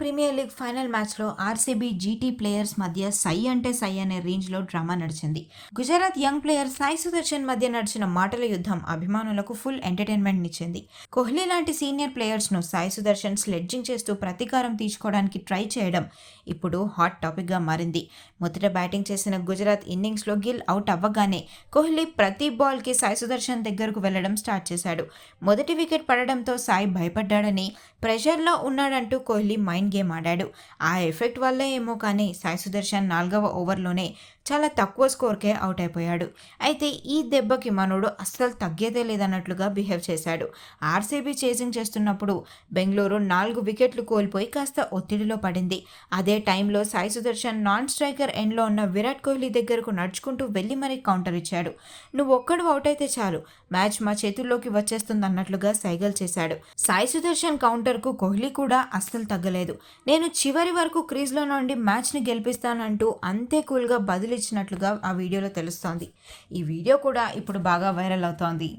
Premier league final మ్యాచ్లో RCB GT players మధ్య సై అంటే సై అనే రేంజ్లో డ్రామా నడిచింది. గుజరాత్ యంగ్ ప్లేయర్ సాయి సుదర్శన్ మధ్య నడిచిన మాటల యుద్ధం అభిమానులకు ఫుల్ ఎంటర్టైన్మెంట్ ఇచ్చింది. కోహ్లీ లాంటి సీనియర్ ప్లేయర్స్ను సాయి సుదర్శన్ స్లెడ్జింగ్ చేస్తూ ప్రతీకారం తీర్చుకోవడానికి ట్రై చేయడం ఇప్పుడు హాట్ టాపిక్గా మారింది. మొదట బ్యాటింగ్ చేసిన గుజరాత్ ఇన్నింగ్స్లో గిల్ అవుట్ అవ్వగానే కోహ్లీ ప్రతి బాల్కి సాయి సుదర్శన్ దగ్గరకు వెళ్లడం స్టార్ట్ చేశాడు. మొదటి వికెట్ పడడంతో సాయి భయపడ్డాడని, ప్రెషర్లో ఉన్నాడంటూ కోహ్లీ మైండ్ గేమ్ ఆడాడు. ఆ ఎఫెక్ట్ వల్లే ఏమో కానీ సాయి సుదర్శన్ 4వ ఓవర్లోనే చాలా తక్కువ స్కోర్కే అవుట్ అయిపోయాడు. అయితే ఈ దెబ్బకి మనోడు అస్సలు తగ్గేదే లేదన్నట్లుగా బిహేవ్ చేశాడు. ఆర్సీబీ చేసింగ్ చేస్తున్నప్పుడు బెంగళూరు 4 వికెట్లు కోల్పోయి కాస్త ఒత్తిడిలో పడింది. అదే టైంలో సాయి సుదర్శన్ నాన్ స్ట్రైకర్ ఎండ్లో ఉన్న విరాట్ కోహ్లీ దగ్గరకు నడుచుకుంటూ వెళ్ళి మరీ కౌంటర్ ఇచ్చాడు. నువ్వు ఒక్కడు అవుట్ అయితే చాలు, మ్యాచ్ మా చేతుల్లోకి వచ్చేస్తుంది అన్నట్లుగా సైగల్ చేశాడు. సాయి సుదర్శన్ కౌంటర్కు కోహ్లీ కూడా అస్సలు తగ్గలేదు. నేను చివరి వరకు క్రీజ్లో నుండి మ్యాచ్ని గెలిపిస్తానంటూ అంతే కూల్గా బదులిచ్చినట్లుగా ఆ వీడియోలో తెలుస్తోంది. ఈ వీడియో కూడా ఇప్పుడు బాగా వైరల్ అవుతోంది.